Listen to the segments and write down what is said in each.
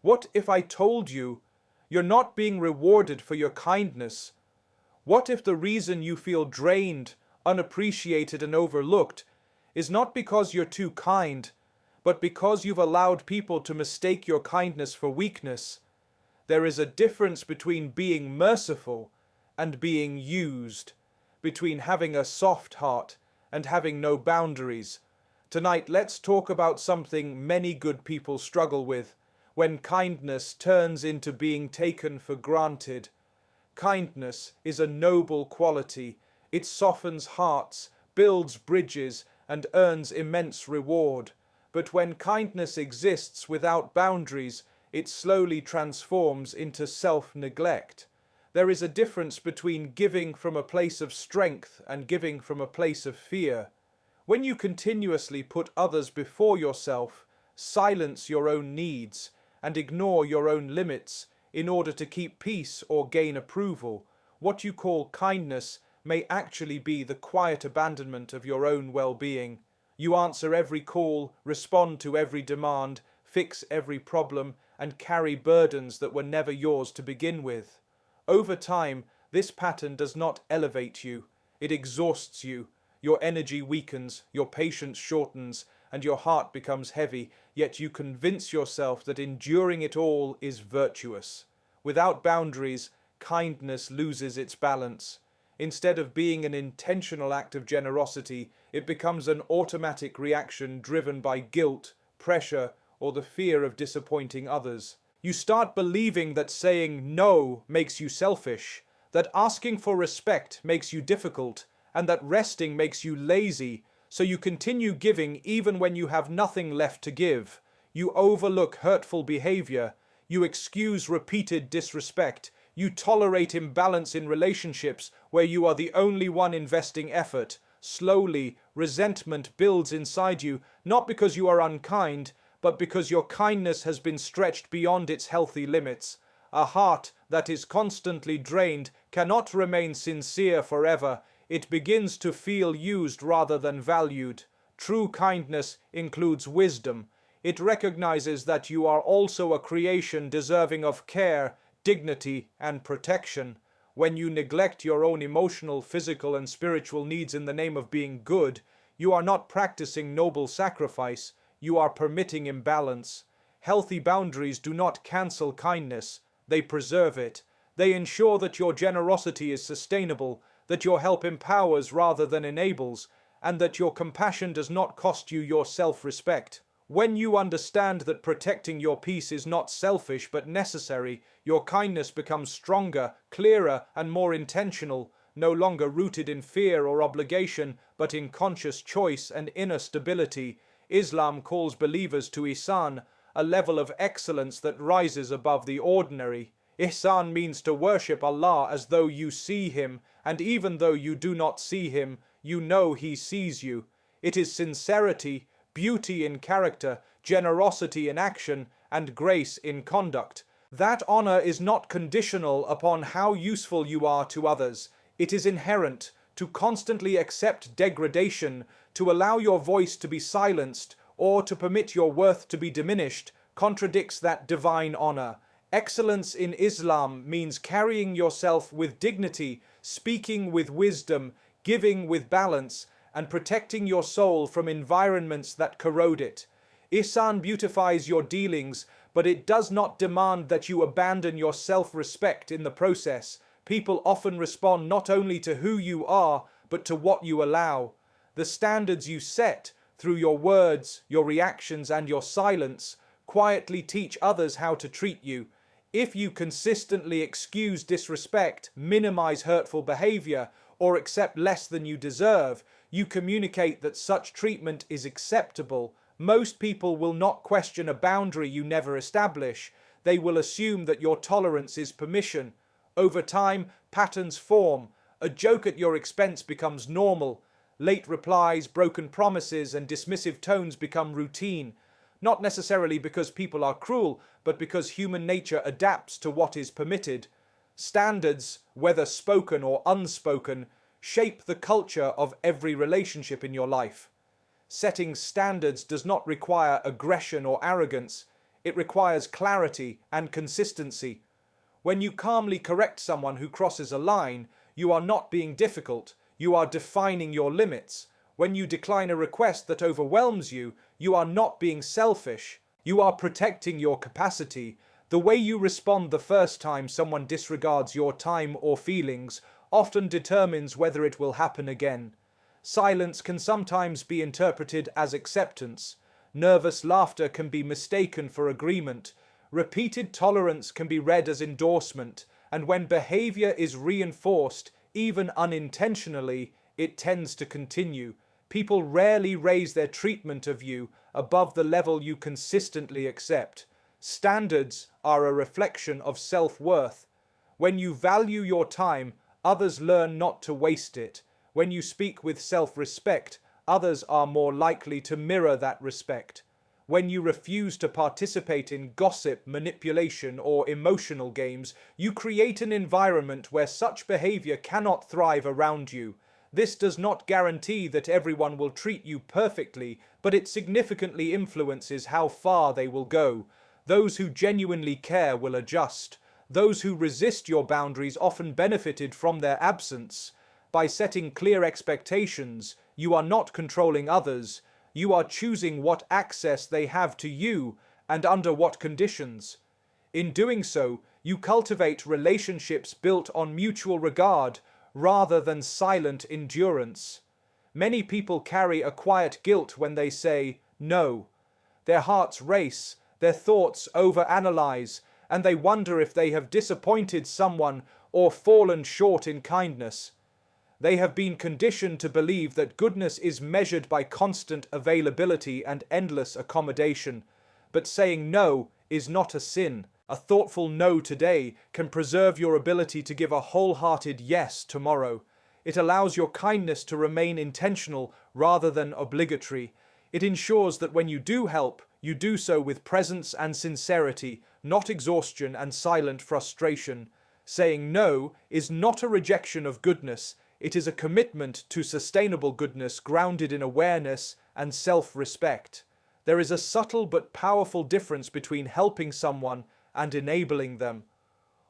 What if I told you you're not being rewarded for your kindness? What if the reason you feel drained, unappreciated, and overlooked is not because you're too kind, but because you've allowed people to mistake your kindness for weakness? There is a difference between being merciful and being used, between having a soft heart and having no boundaries. Tonight, let's talk about something many good people struggle with: when kindness turns into being taken for granted. Kindness is a noble quality. It softens hearts, builds bridges, and earns immense reward. But when kindness exists without boundaries, it slowly transforms into self-neglect. There is a difference between giving from a place of strength and giving from a place of fear. When you continuously put others before yourself, silence your own needs, and ignore your own limits in order to keep peace or gain approval, what you call kindness may actually be the quiet abandonment of your own well-being. You answer every call, respond to every demand, fix every problem, and carry burdens that were never yours to begin with. Over time, this pattern does not elevate you. It exhausts you. Your energy weakens, your patience shortens, and your heart becomes heavy, yet you convince yourself that enduring it all is virtuous. Without boundaries, kindness loses its balance. Instead of being an intentional act of generosity, it becomes an automatic reaction driven by guilt, pressure, or the fear of disappointing others. You start believing that saying no makes you selfish, that asking for respect makes you difficult, and that resting makes you lazy, so you continue giving even when you have nothing left to give. You overlook hurtful behavior, you excuse repeated disrespect, you tolerate imbalance in relationships where you are the only one investing effort. Slowly, resentment builds inside you, not because you are unkind, but because your kindness has been stretched beyond its healthy limits. A heart that is constantly drained cannot remain sincere forever. It begins to feel used rather than valued. True kindness includes wisdom. It recognizes that you are also a creation deserving of care, dignity, and protection. When you neglect your own emotional, physical, and spiritual needs in the name of being good, you are not practicing noble sacrifice. You are permitting imbalance. Healthy boundaries do not cancel kindness. They preserve it. They ensure that your generosity is sustainable, that your help empowers rather than enables, and that your compassion does not cost you your self-respect. When you understand that protecting your peace is not selfish but necessary, your kindness becomes stronger, clearer, and more intentional, no longer rooted in fear or obligation, but in conscious choice and inner stability. Islam calls believers to ihsan, a level of excellence that rises above the ordinary. Ihsan means to worship Allah as though you see Him, and even though you do not see Him, you know He sees you. It is sincerity, beauty in character, generosity in action, and grace in conduct. That honor is not conditional upon how useful you are to others. It is inherent. To constantly accept degradation, to allow your voice to be silenced, or to permit your worth to be diminished, contradicts that divine honor. Excellence in Islam means carrying yourself with dignity, speaking with wisdom, giving with balance, and protecting your soul from environments that corrode it. Ihsan beautifies your dealings, but it does not demand that you abandon your self-respect in the process. People often respond not only to who you are, but to what you allow. The standards you set, through your words, your reactions, and your silence, quietly teach others how to treat you. If you consistently excuse disrespect, minimize hurtful behavior, or accept less than you deserve, you communicate that such treatment is acceptable. Most people will not question a boundary you never establish. They will assume that your tolerance is permission. Over time, patterns form. A joke at your expense becomes normal. Late replies, broken promises, and dismissive tones become routine. Not necessarily because people are cruel, but because human nature adapts to what is permitted. Standards, whether spoken or unspoken, shape the culture of every relationship in your life. Setting standards does not require aggression or arrogance. It requires clarity and consistency. When you calmly correct someone who crosses a line, you are not being difficult, you are defining your limits. When you decline a request that overwhelms you, you are not being selfish, you are protecting your capacity. The way you respond the first time someone disregards your time or feelings often determines whether it will happen again. Silence can sometimes be interpreted as acceptance. Nervous laughter can be mistaken for agreement. Repeated tolerance can be read as endorsement. And when behavior is reinforced, even unintentionally, it tends to continue. People rarely raise their treatment of you above the level you consistently accept. Standards are a reflection of self-worth. When you value your time, others learn not to waste it. When you speak with self-respect, others are more likely to mirror that respect. When you refuse to participate in gossip, manipulation, or emotional games, you create an environment where such behavior cannot thrive around you. This does not guarantee that everyone will treat you perfectly, but it significantly influences how far they will go. Those who genuinely care will adjust. Those who resist your boundaries often benefited from their absence. By setting clear expectations, you are not controlling others. You are choosing what access they have to you and under what conditions. In doing so, you cultivate relationships built on mutual regard rather than silent endurance. Many people carry a quiet guilt when they say no. Their hearts race, their thoughts overanalyze, and they wonder if they have disappointed someone or fallen short in kindness. They have been conditioned to believe that goodness is measured by constant availability and endless accommodation. But saying no is not a sin. A thoughtful no today can preserve your ability to give a wholehearted yes tomorrow. It allows your kindness to remain intentional rather than obligatory. It ensures that when you do help, you do so with presence and sincerity, not exhaustion and silent frustration. Saying no is not a rejection of goodness. It is a commitment to sustainable goodness grounded in awareness and self-respect. There is a subtle but powerful difference between helping someone and enabling them.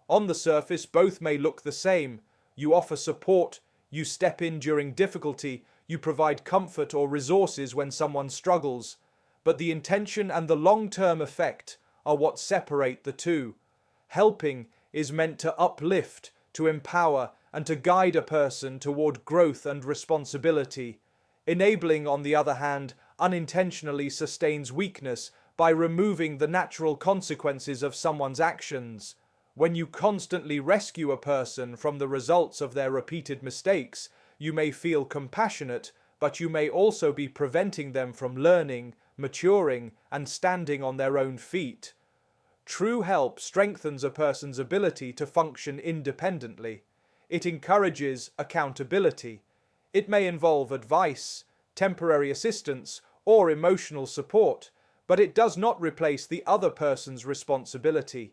On the surface, both may look the same. You offer support, you step in during difficulty, you provide comfort or resources when someone struggles. But the intention and the long-term effect are what separate the two. Helping is meant to uplift, to empower, and to guide a person toward growth and responsibility. Enabling, on the other hand, unintentionally sustains weakness by removing the natural consequences of someone's actions. When you constantly rescue a person from the results of their repeated mistakes, you may feel compassionate, but you may also be preventing them from learning, maturing, and standing on their own feet. True help strengthens a person's ability to function independently. It encourages accountability. It may involve advice, temporary assistance, or emotional support, but it does not replace the other person's responsibility.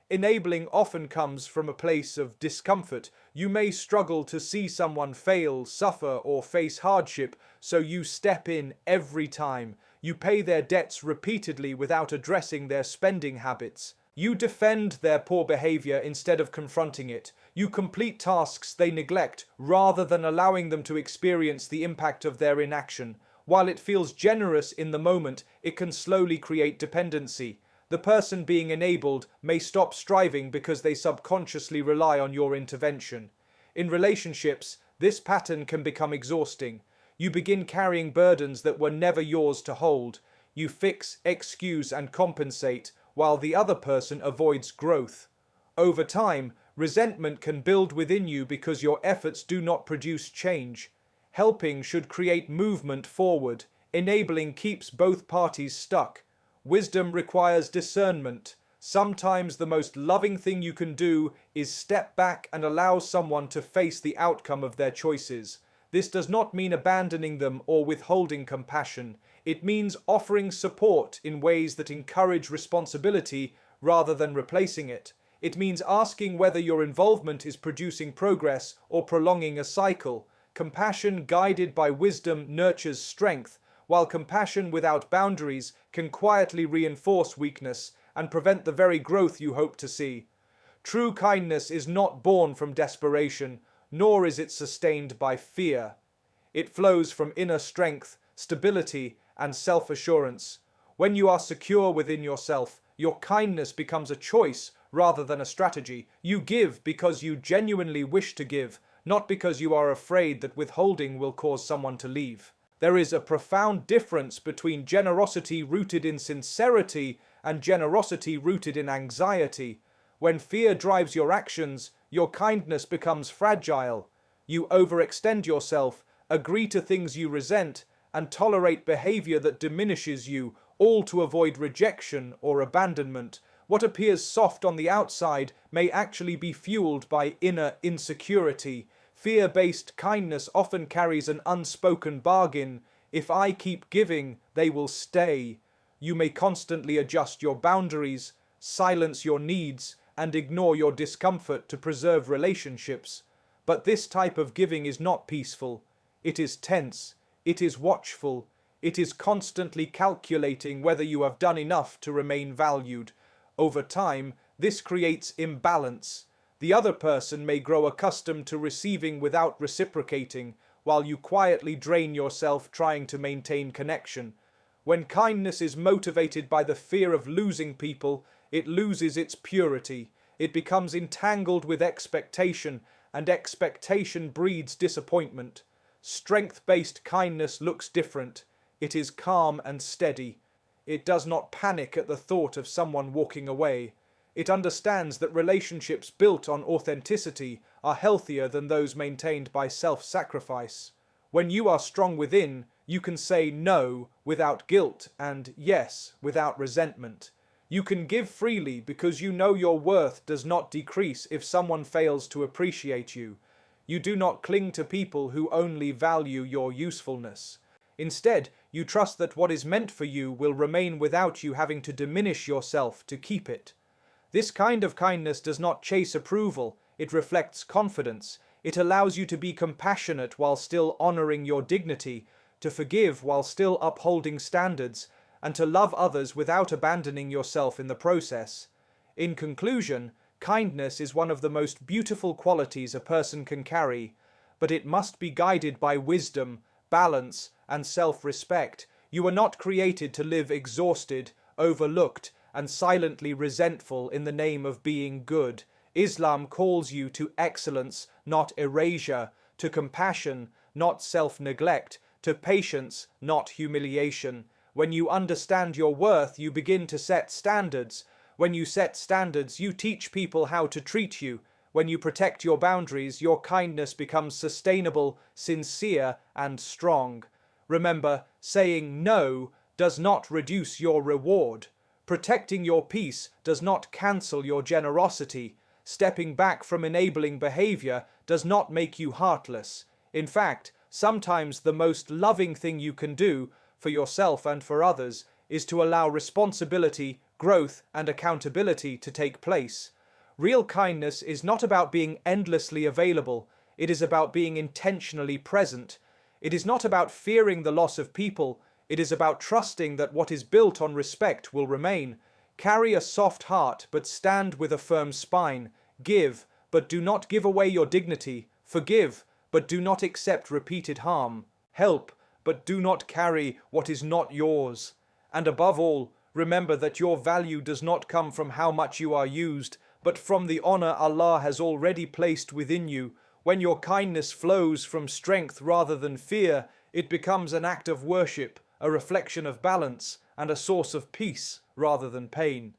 Enabling often comes from a place of discomfort. You may struggle to see someone fail, suffer, or face hardship, so you step in every time. You pay their debts repeatedly without addressing their spending habits. You defend their poor behavior instead of confronting it. You complete tasks they neglect rather than allowing them to experience the impact of their inaction. While it feels generous in the moment, it can slowly create dependency. The person being enabled may stop striving because they subconsciously rely on your intervention. In relationships, this pattern can become exhausting. You begin carrying burdens that were never yours to hold. You fix, excuse, and compensate, while the other person avoids growth. Over time, resentment can build within you because your efforts do not produce change. Helping should create movement forward. Enabling keeps both parties stuck. Wisdom requires discernment. Sometimes the most loving thing you can do is step back and allow someone to face the outcome of their choices. This does not mean abandoning them or withholding compassion. It means offering support in ways that encourage responsibility rather than replacing it. It means asking whether your involvement is producing progress or prolonging a cycle. Compassion guided by wisdom nurtures strength, while compassion without boundaries can quietly reinforce weakness and prevent the very growth you hope to see. True kindness is not born from desperation, nor is it sustained by fear. It flows from inner strength, stability, and self-assurance. When you are secure within yourself, your kindness becomes a choice rather than a strategy. You give because you genuinely wish to give, not because you are afraid that withholding will cause someone to leave. There is a profound difference between generosity rooted in sincerity and generosity rooted in anxiety. When fear drives your actions, your kindness becomes fragile. You overextend yourself, agree to things you resent, and tolerate behavior that diminishes you, all to avoid rejection or abandonment. What appears soft on the outside may actually be fueled by inner insecurity. Fear-based kindness often carries an unspoken bargain. If I keep giving, they will stay. You may constantly adjust your boundaries, silence your needs, and ignore your discomfort to preserve relationships. But this type of giving is not peaceful. It is tense. It is watchful. It is constantly calculating whether you have done enough to remain valued. Over time, this creates imbalance. The other person may grow accustomed to receiving without reciprocating, while you quietly drain yourself trying to maintain connection. When kindness is motivated by the fear of losing people, it loses its purity. It becomes entangled with expectation, and expectation breeds disappointment. Strength-based kindness looks different. It is calm and steady. It does not panic at the thought of someone walking away. It understands that relationships built on authenticity are healthier than those maintained by self-sacrifice. When you are strong within, you can say no without guilt and yes without resentment. You can give freely because you know your worth does not decrease if someone fails to appreciate you. You do not cling to people who only value your usefulness. Instead, you trust that what is meant for you will remain without you having to diminish yourself to keep it. This kind of kindness does not chase approval, it reflects confidence. It allows you to be compassionate while still honoring your dignity, to forgive while still upholding standards, and to love others without abandoning yourself in the process. In conclusion, kindness is one of the most beautiful qualities a person can carry, but it must be guided by wisdom, balance, and self-respect. You are not created to live exhausted, overlooked, and silently resentful in the name of being good. Islam calls you to excellence, not erasure, to compassion, not self-neglect, to patience, not humiliation. When you understand your worth, you begin to set standards. When you set standards, you teach people how to treat you. When you protect your boundaries, your kindness becomes sustainable, sincere, and strong. Remember, saying no does not reduce your reward. Protecting your peace does not cancel your generosity. Stepping back from enabling behavior does not make you heartless. In fact, sometimes the most loving thing you can do, for yourself and for others, is to allow responsibility, growth, and accountability to take place. Real kindness is not about being endlessly available. It is about being intentionally present. It is not about fearing the loss of people. It is about trusting that what is built on respect will remain. Carry a soft heart, but stand with a firm spine. Give, but do not give away your dignity. Forgive, but do not accept repeated harm. Help, but do not carry what is not yours. And above all, remember that your value does not come from how much you are used, but from the honor Allah has already placed within you. When your kindness flows from strength rather than fear, it becomes an act of worship, a reflection of balance, and a source of peace rather than pain.